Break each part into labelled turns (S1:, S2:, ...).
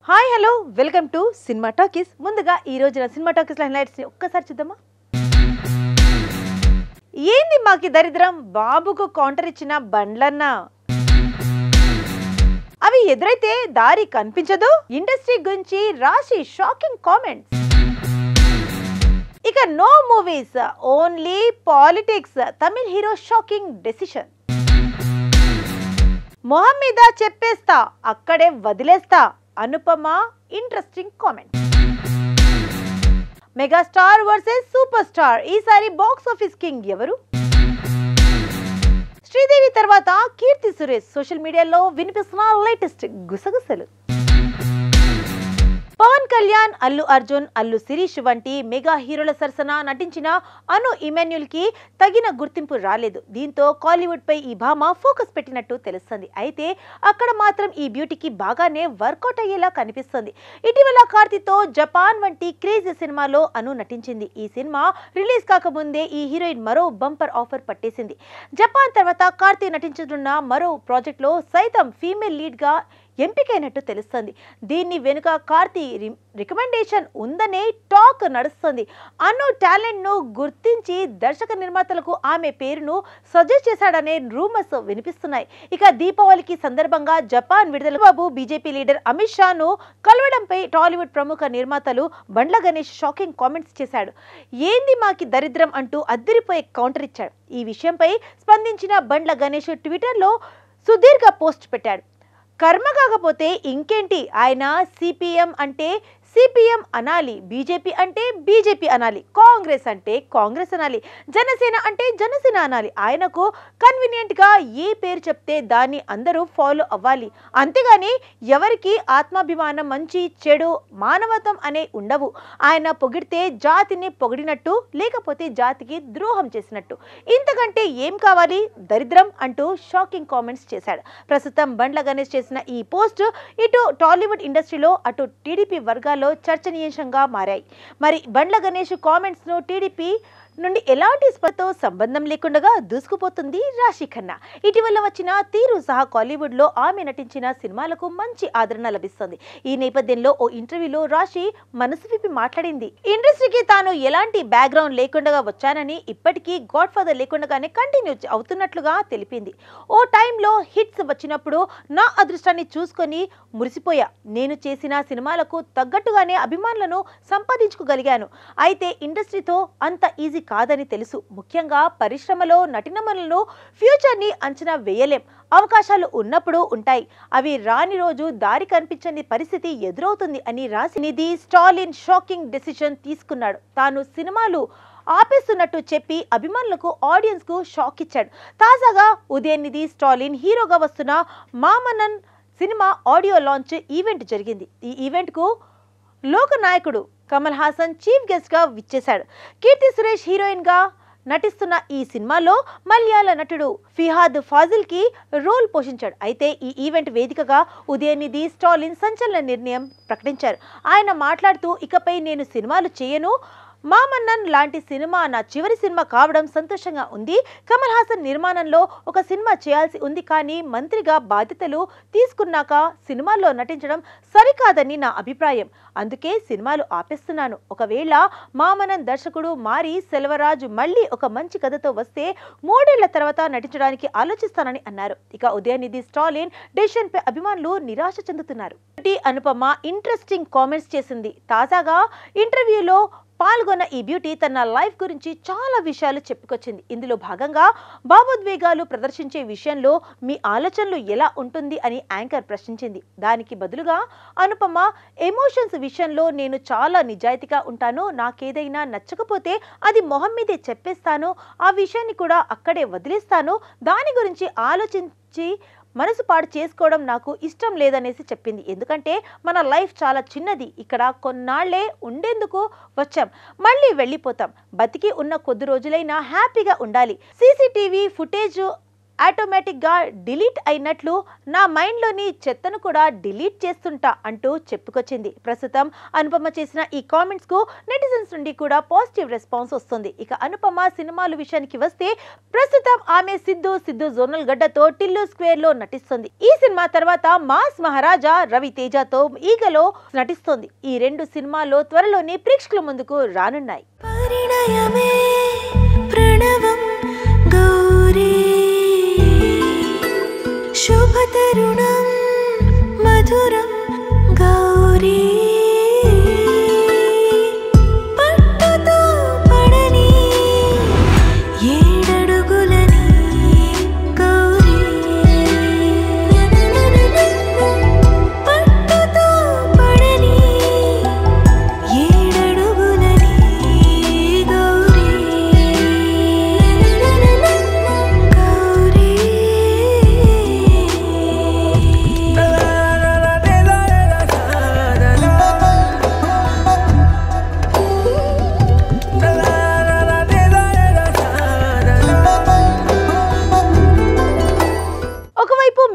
S1: Hi hello welcome to cinema talkies. ముందుగా ఈ రోజున సినిమా టాకీస్ హైలైట్స్ ఒక్కసారి చూద్దామా. ఏంది మాకి దరిద్రం, బాబుకు కౌంటర్ ఇచ్చిన బండ్లన్న అవి ఎదురైతే దారి కనిపించదు. ఇండస్ట్రీ గురించి రాశి షాకింగ్ కామెంట్స్. ఇక నో మూవీస్, ఓన్లీ పాలిటిక్స్. తమిళ హీరో షాకింగ్ డెసిషన్. మొహం మీద చెప్పేస్తా, అక్కడే వదిలేస్తా. Anupama interesting comment. Megastar versus super star, ఈసారి బాక్స్ ఆఫీస్ కింగ్ ఎవరు? శ్రీదేవి తర్వాత కీర్తి సురేష్ సోషల్ మీడియాలో వినిపిస్తున్న లేటెస్ట్ గుసగుసలు. పవన్ కళ్యాణ్, అల్లు అర్జున్, అల్లు శిరీష్ వంటి మెగా హీరోల సరసన నటించిన అను ఇమాన్యుల్ కి తగిన గుర్తింపు రాలేదు. దీంతో కాలీవుడ్ పై ఈ భామ ఫోకస్ పెట్టినట్టు తెలుస్తుంది. అయితే అక్కడ మాత్రం ఈ బ్యూటీకి బాగానే వర్కౌట్ అయ్యేలా కనిపిస్తుంది. ఇటీవల కార్తీతో జపాన్ వంటి క్రేజీ సినిమాలో అను నటించింది. ఈ సినిమా రిలీజ్ కాకముందే ఈ హీరోయిన్ మరో బంపర్ ఆఫర్ పట్టేసింది. జపాన్ తర్వాత కార్తీ నటించనున్న మరో ప్రాజెక్ట్ లో సైతం ఫీమేల్ లీడ్ గా ఎంపికైనట్టు తెలుస్తుంది. దీన్ని వెనుక కార్తీ రికమెండేషన్ ఉందనే టాక్ నడుస్తుంది. అను టాలెంట్ ను గుర్తించి దర్శక నిర్మాతలకు ఆమె పేరును సజెస్ట్ చేశాడనే రూమర్స్ వినిపిస్తున్నాయి. ఇక దీపావళికి సందర్భంగా జపాన్ విడుదల బాబు బీజేపీ లీడర్ అమిత్ షాను కలవడంపై టాలీవుడ్ ప్రముఖ నిర్మాతలు బండ్ల గణేష్ షాకింగ్ కామెంట్స్ చేశాడు. ఏంది మాకి దరిద్రం అంటూ అద్దరిపోయే కౌంటర్ ఇచ్చాడు. ఈ విషయంపై స్పందించిన బండ్ల గణేష్ ట్విట్టర్లో సుదీర్ఘ పోస్ట్ పెట్టాడు. కర్మ కాకపోతే ఇంకేంటి, ఆయన సిపిఎం అంటే సిపిఎం అనాలి, బీజేపీ అంటే బీజేపీ అనాలి, కాంగ్రెస్ అంటే కాంగ్రెస్ అనాలి, జనసేన అంటే జనసేన అనాలి. ఆయనకు కన్వీనియంట్గా ఏ పేరు చెప్తే దాన్ని అందరూ ఫాలో అవ్వాలి. అంతేగాని ఎవరికి ఆత్మాభిమానం, మంచి చెడు, మానవత్వం అనే ఉండవు. ఆయన పొగిడితే జాతిని పొగిడినట్టు, లేకపోతే జాతికి ద్రోహం చేసినట్టు. ఇంతకంటే ఏం కావాలి దరిద్రం అంటూ షాకింగ్ కామెంట్స్ చేశాడు. ప్రస్తుతం బండ్ల గణేష్ చేసిన ఈ పోస్ట్ ఇటు టాలీవుడ్ ఇండస్ట్రీలో అటు టీడీపీ వర్గాల్లో చర్చనీయాంశంగా మారాయి. మరి బండ్ల గణేష్ కామెంట్స్ ను టీడీపీ నుండి ఎలాంటి స్పర్ధతో సంబంధం లేకుండా దూసుకుపోతుంది రాశి ఖన్నా. ఇటీవల వచ్చిన తీరు సహా కాలీవుడ్ లో ఆమె నటించిన సినిమాలకు మంచి ఆదరణ లభిస్తుంది. ఈ నేపథ్యంలో ఓ ఇంటర్వ్యూలో రాశి మనసు విప్పి మాట్లాడింది. ఇండస్ట్రీకి తాను ఎలాంటి బ్యాక్గ్రౌండ్ లేకుండా వచ్చానని, ఇప్పటికీ గాడ్ ఫాదర్ లేకుండానే కంటిన్యూ అవుతున్నట్లుగా తెలిపింది. ఓ టైంలో హిట్స్ వచ్చినప్పుడు నా అదృష్టాన్ని చూసుకొని మురిసిపోయా. నేను చేసిన సినిమాలకు తగ్గట్టుగానే అభిమానులను సంపాదించుకోగలిగాను. అయితే ఇండస్ట్రీతో అంత ఈజీ కాదని తెలుసు. ముఖ్యంగా పరిశ్రమలో నటినమలను ఫ్యూచర్ని అంచనా వేయలేం. అవకాశాలు ఉన్నప్పుడు ఉంటాయి, అవి రాని రోజు దారి కనిపించని పరిస్థితి ఎదురవుతుంది అని రాసినిది స్టాలిన్ షాకింగ్ డెసిషన్ తీసుకున్నాడు. తాను సినిమాలు ఆపేస్తున్నట్టు చెప్పి అభిమానులకు, ఆడియన్స్ కు షాక్ ఇచ్చాడు. తాజాగా ఉదయనిధి స్టాలిన్ హీరోగా వస్తున్న Maamannan cinema audio launch event జరిగింది. ఈ ఈవెంట్ కు లోకనాయకుడు కమల్ హాసన్ చీఫ్ గెస్ట్ గా విచ్చేశాడు. కీర్తి సురేష్ హీరోయిన్ గా నటిస్తున్న ఈ సినిమాలో మలయాళ నటుడు ఫిహాద్ ఫాజిల్ కి రోల్ పోషించాడు. అయితే ఈ ఈవెంట్ వేదికగా ఉదయనిధి స్టాలిన్ సంచలన నిర్ణయం ప్రకటించారు. ఆయన మాట్లాడుతూ, ఇకపై నేను సినిమాలు చేయను, మామన్నన్ లాంటి సినిమా నా చివరి సినిమా కావడం సంతోషంగా ఉంది. కమల్ హాసన్ నిర్మాణంలో ఒక సినిమా చేయాల్సి ఉంది, కానీ మంత్రిగా బాధ్యతలు తీసుకున్నాక సినిమాల్లో నటించడం సరికాదని నా అభిప్రాయం. అందుకే సినిమాలు ఆపేస్తున్నాను. ఒకవేళ మామన్నన్ దర్శకుడు మారి సెల్వరాజు మళ్ళీ ఒక మంచి కథతో వస్తే 3 ఏళ్ల తర్వాత నటించడానికి ఆలోచిస్తానని అన్నారు. ఇక ఉదయనిధి స్టాలిన్ డెసిషన్ పై అభిమానులు నిరాశ చెందుతున్నారు. అనుపమ ఇంట్రెస్టింగ్ కామెంట్స్ చేసింది. తాజాగా ఇంటర్వ్యూలో పాల్గొన్న ఈ బ్యూటీ తన లైఫ్ గురించి చాలా విషయాలు చెప్పుకొచ్చింది. ఇందులో భాగంగా భావోద్వేగాలు ప్రదర్శించే విషయంలో మీ ఆలోచనలు ఎలా ఉంటుంది అని యాంకర్ ప్రశ్నించింది. దానికి బదులుగా అనుపమ, ఎమోషన్స్ విషయంలో నేను చాలా నిజాయితీగా ఉంటాను. నాకేదైనా నచ్చకపోతే అది మొహం మీదే చెప్పేస్తాను. ఆ విషయాన్ని కూడా అక్కడే వదిలేస్తాను. దాని గురించి ఆలోచించి మనసు పాడు చేసుకోవడం నాకు ఇష్టం లేదనేసి చెప్పింది. ఎందుకంటే మన లైఫ్ చాలా చిన్నది, ఇక్కడ కొన్నాళ్లే ఉండేందుకు వచ్చాం, మళ్ళీ వెళ్ళిపోతాం. బతికి ఉన్న కొద్ది రోజులైనా హ్యాపీగా ఉండాలి. సీసీటీవీ ఫుటేజ్ ఆటోమేటిక్ గా డిలీట్ అయినట్లు నా మైండ్ లోని చెత్తను కూడా డిలీట్ చేస్తుంటా అంటూ చెప్పుకొచ్చింది. ప్రస్తుతం అనుపమ చేసిన ఈ కామెంట్స్ కు నెటిజన్స్ నుండి కూడా పాజిటివ్ రెస్పాన్స్ వస్తుంది. ఇక అనుపమ సినిమాల విషయానికి వస్తే ప్రస్తుతం ఆమె సిద్ధు జోనల్ గడ్డతో టిల్లు స్క్వేర్ లో నటిస్తుంది. ఈ సినిమా తర్వాత మాస్ మహారాజా రవితేజతో ఈగలో నటిస్తుంది. ఈ 2 సినిమాల్లో త్వరలోనే ప్రేక్షకుల ముందుకు రానున్నాయి.
S2: శుభతరుణం మధురం గౌరీ పట్టుతో పడని 7 అడుగులని గౌరీ పట్టుతో పడని 7 అడుగులని గౌరీ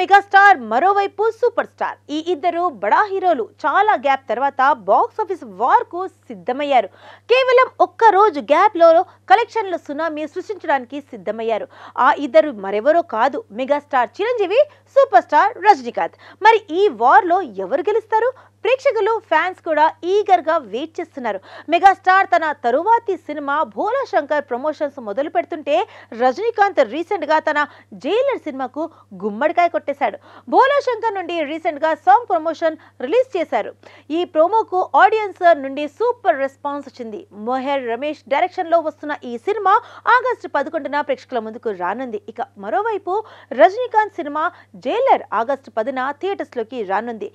S1: మెగాస్టార్, మరోవైపు సూపర్ స్టార్. ఈ ఇద్దరు బడా హీరోలు చాలా గ్యాప్ తర్వాత బాక్స్ ఆఫీస్ వార్ కు సిద్ధమయ్యారు. కేవలం ఒక్క రోజు గ్యాప్ లో కలెక్షన్ల సునామీ సృష్టించడానికి సిద్ధమయ్యారు. ఆ ఇద్దరు మరెవరో కాదు, megastar Chiranjeevi, super star Rajinikanth. మరి ఈ వార్ లో ఎవరు గెలుస్తారు? ప్రేక్షకులు, ఫ్యాన్స్ కూడా ఈగర్ గా వెయిట్ చేస్తున్నారు. మెగాస్టార్ తన తరువాతి సినిమా భోలా శంకర్ ప్రమోషన్స్ మొదలు పెడుతుంటే రజనీకాంత్ రీసెంట్ గా తన జైలర్ సినిమాకు గుమ్మడికాయ కొట్టేశాడు. భోలా శంకర్ నుండి రీసెంట్ గా సాంగ్ ప్రమోషన్ రిలీజ్ చేశారు. ఈ ప్రోమోకు ఆడియన్స్ నుండి సూపర్ రెస్పాన్స్ వచ్చింది. మొహర్ రమేష్ డైరెక్షన్ లో వస్తున్న ఈ సినిమా ఆగస్టు 11న ప్రేక్షకుల ముందుకు రానుంది. ఇక మరోవైపు రజనీకాంత్ సినిమా జైలర్ ఆగస్టు 10న థియేటర్స్ లోకి రానుంది.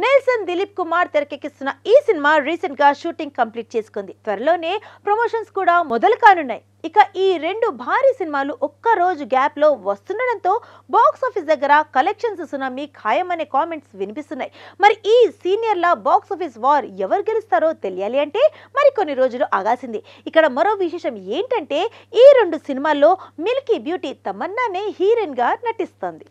S1: నెల్సన్ దిలీప్ కుమార్ తెరకెక్కిస్తున్న ఈ సినిమా రీసెంట్ గా షూటింగ్ కంప్లీట్ చేసుకుంది. త్వరలోనే ప్రమోషన్స్ కూడా మొదలు కానున్నాయి. ఇక ఈ 2 భారీ సినిమాలు ఒక్క రోజు గ్యాప్ లో వస్తుండడంతో బాక్స్ ఆఫీస్ దగ్గర కలెక్షన్స్ సునామీ ఖాయమనే కామెంట్స్ వినిపిస్తున్నాయి. మరి ఈ సీనియర్ల బాక్స్ ఆఫీస్ వార్ ఎవరు గెలుస్తారో తెలియాలి అంటే మరికొన్ని రోజులు ఆగాల్సింది. ఇక్కడ మరో విశేషం ఏంటంటే ఈ 2 సినిమాల్లో మిల్కీ బ్యూటీ తమన్నానే హీరోయిన్ గా నటిస్తుంది.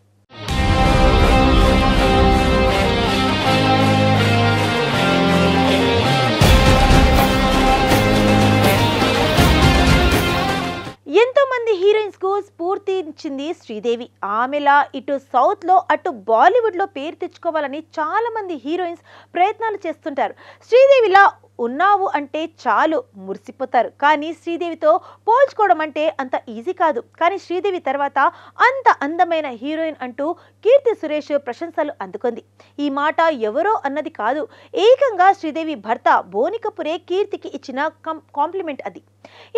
S1: ఎంతో మంది హీరోయిన్స్ కు స్ఫూర్తి ఇచ్చింది శ్రీదేవి. ఆమెలా ఇటు సౌత్ లో అటు బాలీవుడ్ లో పేరు తెచ్చుకోవాలని చాలా మంది హీరోయిన్స్ ప్రయత్నాలు చేస్తుంటారు. శ్రీదేవిలా ఉన్నావు అంటే చాలు మురిసిపోతారు. కానీ శ్రీదేవితో పోల్చుకోవడం అంటే అంత ఈజీ కాదు. కానీ శ్రీదేవి తర్వాత అంత అందమైన హీరోయిన్ అంటూ కీర్తి సురేష్ ప్రశంసలు అందుకుంది. ఈ మాట ఎవరో అన్నది కాదు, ఏకంగా శ్రీదేవి భర్త బోని కపూరే కీర్తికి ఇచ్చిన కాంప్లిమెంట్ అది.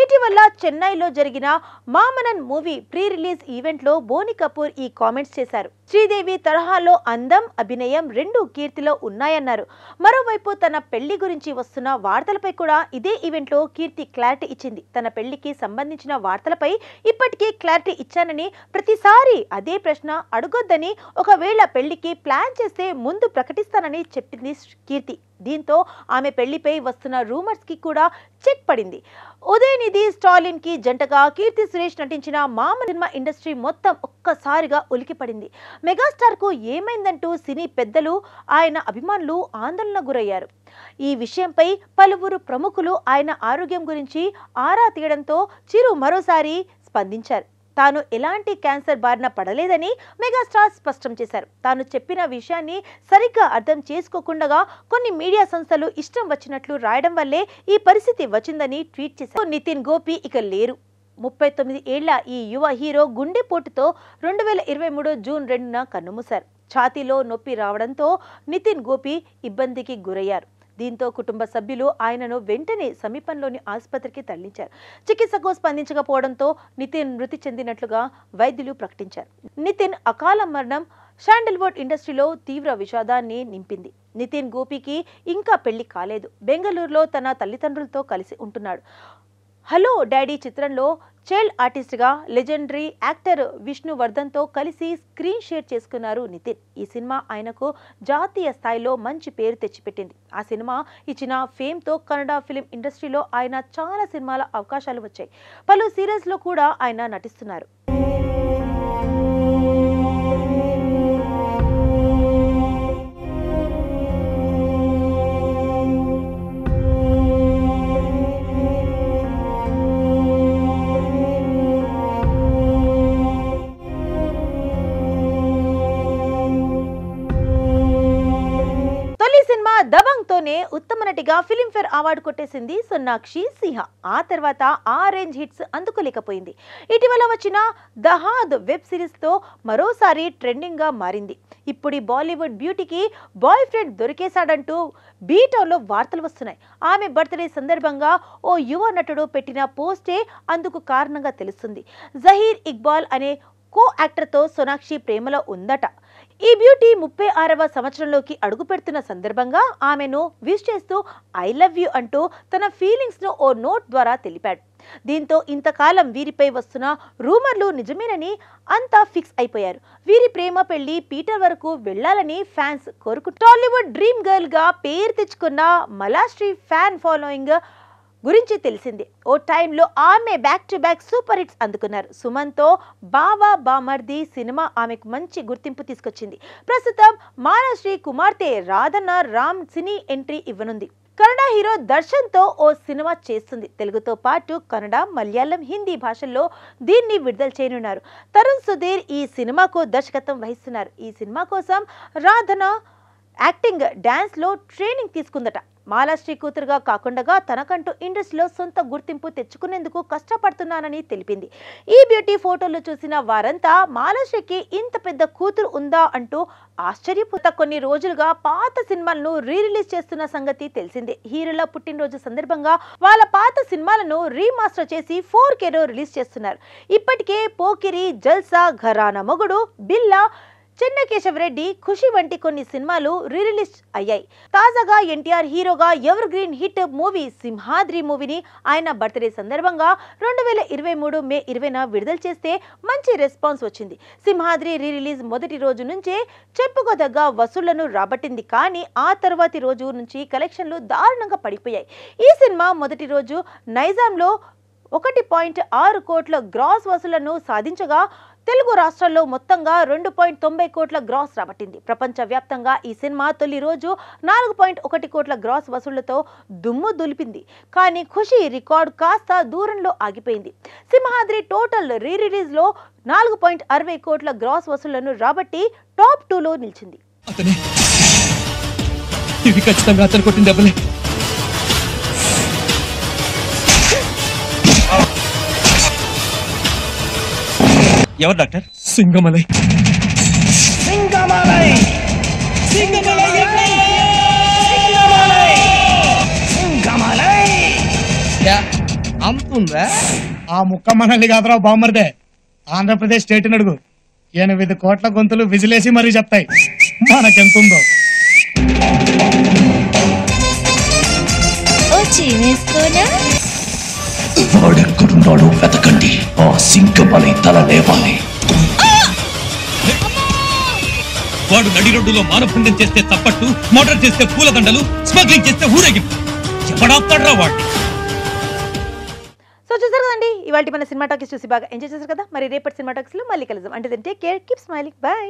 S1: ఇటీవల చెన్నైలో జరిగిన మామనన్ మూవీ ప్రీ రిలీజ్ ఈవెంట్ లో బోని కపూర్ ఈ కామెంట్స్ చేశారు. శ్రీదేవి తరహాలో అందం, అభినయం 2 కీర్తిలో ఉన్నాయన్నారు. మరోవైపు తన పెళ్లి గురించి వస్తున్న వార్తలపై కూడా ఇదే ఈవెంట్ లో కీర్తి క్లారిటీ ఇచ్చింది. తన పెళ్లికి సంబంధించిన వార్తలపై ఇప్పటికే క్లారిటీ ఇచ్చానని, ప్రతిసారి అదే ప్రశ్న అడగొద్దని, ఒకవేళ పెళ్లికి ప్లాన్ చేస్తే ముందు ప్రకటిస్తానని చెప్పింది కీర్తి. దీంతో ఆమె పెళ్లిపై వస్తున్న రూమర్స్ కి కూడా చెక్ పడింది. ఉదయనిధి స్టాలిన్ కి జంటగా కీర్తి సురేష్ నటించిన మామ సినిమా ఇండస్ట్రీ మొత్తం ఒక్కసారిగా ఉలికిపడింది. మెగాస్టార్ కు ఏమైందంటూ సినీ పెద్దలు, ఆయన అభిమానులు ఆందోళన గురయ్యారు. ఈ విషయంపై పలువురు ప్రముఖులు ఆయన ఆరోగ్యం గురించి ఆరా తీయడంతో చిరు మరోసారి స్పందించారు. తాను ఎలాంటి క్యాన్సర్ బారిన పడలేదని మెగాస్టార్ స్పష్టం చేశారు. తాను చెప్పిన విషయాన్ని సరిగ్గా అర్థం చేసుకోకుండా కొన్ని మీడియా సంస్థలు ఇష్టం వచ్చినట్లు రాయడం వల్లే ఈ పరిస్థితి వచ్చిందని ట్వీట్ చేశారు. నితిన్ గోపి ఇక లేరు. 39 ఏళ్ల ఈ యువ హీరో గుండెపోటుతో 2023 జూన్ 2న కన్నుమూశారు. ఛాతీలో నొప్పి రావడంతో నితిన్ గోపి ఇబ్బందికి గురయ్యారు. దీంతో కుటుంబ సభ్యులు ఆయనను వెంటనే సమీపంలోని ఆసుపత్రికి తరలించారు. చికిత్సకు స్పందించకపోవడంతో నితిన్ మృతి చెందినట్లుగా వైద్యులు ప్రకటించారు. నితిన్ అకాల మరణం శాండల్వుడ్ ఇండస్ట్రీలో తీవ్ర విషాదాన్ని నింపింది. నితిన్ గోపికి ఇంకా పెళ్లి కాలేదు. బెంగళూరులో తన తల్లిదండ్రులతో కలిసి ఉంటున్నాడు. హలో డాడీ చిత్రంలో చైల్డ్ ఆర్టిస్ట్గా లెజెండరీ యాక్టర్ విష్ణువర్ధన్తో కలిసి స్క్రీన్ షేర్ చేసుకున్నారు నితిన్. ఈ సినిమా ఆయనకు జాతీయ స్థాయిలో మంచి పేరు తెచ్చిపెట్టింది. ఆ సినిమా ఇచ్చిన ఫేమ్తో కన్నడ ఫిలిం ఇండస్ట్రీలో ఆయన చాలా సినిమాల అవకాశాలు వచ్చాయి. పలు సీరియల్స్లో కూడా ఆయన నటిస్తున్నారు. సినిమాతోనే ఉత్తమ నటిగా ఫిలింఫేర్ అవార్డు కొట్టేసింది సోనాక్షి సిన్హా. ఆ తర్వాత ఆ రేంజ్ హిట్స్ అందుకోలేకపోయింది. ఇటీవల వచ్చిన దహాద్ వెబ్ సిరీస్తో మరోసారి ట్రెండింగ్గా మారింది. ఇప్పుడు ఈ బాలీవుడ్ బ్యూటీకి బాయ్ ఫ్రెండ్ దొరికేశాడంటూ బీటౌన్లో వార్తలు వస్తున్నాయి. ఆమె బర్త్డే సందర్భంగా ఓ యువ నటుడు పెట్టిన పోస్టే అందుకు కారణంగా తెలుస్తుంది. జహీర్ ఇక్బాల్ అనే కో యాక్టర్తో సోనాక్షి ప్రేమలో ఉందట. ఈ బ్యూటీ 36వ సంవత్సరంలోకి అడుగు పెడుతున్న సందర్భంగా ఆమెను విష్ చేస్తూ ఐ లవ్ యూ అంటూ తన ఫీలింగ్స్ను ఓ నోట్ ద్వారా తెలిపాడు. దీంతో ఇంతకాలం వీరిపై వస్తున్న రూమర్లు నిజమేనని అంతా ఫిక్స్ అయిపోయారు. వీరి ప్రేమ పెళ్లి పీటర్ వరకు వెళ్లాలని ఫ్యాన్స్ కోరుకుంటారు. టాలీవుడ్ డ్రీమ్ గర్ల్ గా పేరు తెచ్చుకున్న మలాశ్రీ ఫ్యాన్ ఫాలోయింగ్ గురించి తెలిసిందే. ఓ టైంలో ఆమె back to back super hits అందుకున్నారు. సుమన్తో బావా బామర్ది సినిమా ఆమెకు మంచి గుర్తింపు తీసుకొచ్చింది. ప్రస్తుతం మాలాశ్రీ కుమార్తె రాధన్న రామ్ సినీ ఎంట్రీ ఇవ్వనుంది. కన్నడ హీరో దర్శన్తో ఓ సినిమా చేస్తుంది. తెలుగుతో పాటు కన్నడ, మలయాళం, హిందీ భాషల్లో దీన్ని విడుదల చేయనున్నారు. తరుణ్ సుధీర్ ఈ సినిమాకు దర్శకత్వం వహిస్తున్నారు. ఈ సినిమా కోసం రాధన యాక్టింగ్, డాన్స్లో ట్రైనింగ్ తీసుకుందట. మాలాశ్రీ కూతురుగా కాకుండా తనకంటూ ఇండస్ట్రీలో సొంత గుర్తింపు తెచ్చుకునేందుకు కష్టపడుతున్నానని తెలిపింది. ఈ బ్యూటీ ఫోటోలు చూసిన వారంతా మాలాశ్రీకి ఇంత పెద్ద కూతురు ఉందా అంటూ ఆశ్చర్యపోతా. కొన్ని రోజులుగా పాత సినిమాలను రిలీజ్ చేస్తున్న సంగతి తెలిసిందే. హీరోల పుట్టినరోజు సందర్భంగా వాళ్ళ పాత సినిమాలను రీమాస్టర్ చేసి 4Kలో రిలీజ్ చేస్తున్నారు. ఇప్పటికే పోకిరి, జల్సా, ఘరానా మొగుడు, బిల్లా, చెన్నకేశవరెడ్డి, ఖుషి వంటి కొన్ని సినిమాలు రిలీజ్ అయ్యాయి. తాజాగా ఎన్టీఆర్ హీరోగా ever green hit movie Simhadri మూవీని ఆయన బర్త్డే సందర్భంగా 2023 మే 20న విడుదల చేస్తే మంచి రెస్పాన్స్ వచ్చింది. సింహాద్రి రిలీజ్ మొదటి రోజు నుంచే చెప్పుకోదగ్గ వసూళ్లను రాబట్టింది. కానీ ఆ తర్వాతి రోజు నుంచి కలెక్షన్లు దారుణంగా పడిపోయాయి. ఈ సినిమా మొదటి రోజు నైజాంలో 1.6 కోట్ల గ్రాస్ వసూళ్లను సాధించగా తెలుగు రాష్ట్రాల్లో మొత్తంగా 2.90 కోట్ల గ్రాస్ రాబట్టింది. ప్రపంచవ్యాప్తంగా ఈ సినిమా తొలి రోజు 4.1 కోట్ల గ్రాస్ వసూళ్లతో దుమ్ము దులిపింది. కానీ ఖుషి రికార్డు కాస్త దూరంలో ఆగిపోయింది. సింహాద్రి టోటల్ రిలీజ్లో 4.60 కోట్ల గ్రాస్ వసూళ్లను రాబట్టి టాప్ 2లో నిలిచింది.
S3: ఎవరు డాక్టర్?
S4: సింగమలై.
S3: సింగమలై సింగమలై సింగమలై అంతుందా?
S4: ఆ ముక్క మనల్ని కాదురా బామ్మర్దే, ఆంధ్రప్రదేశ్ స్టేట్ అడుగు. 8 కోట్ల గొంతులు విజిలేసి మరీ చెప్తాయి మనకెంతుందో.
S5: వాడెక్కడున్నాడో వెతకండి. ఆ సింగమలై తల లేవాలి.
S3: వాడు నడి రోడ్డులో మానభంగం చేస్తే తప్పట్టు, మర్డర్ చేస్తే పూలదండలు, స్మగ్లింగ్ చేస్తే ఊరేగింపు. ఎప్పుడాస్తాడ్రా వాడిని?
S1: సో చూసారు కదండి, ఇవాళ మన సినిమా టాకీస్ చూసి బాగా ఎంజాయ్ చేశారు కదా. మరి రేపటి సినిమా టాకీస్ లో మళ్ళీ కలుద్దాం. అంటే take care, keep smiling, by.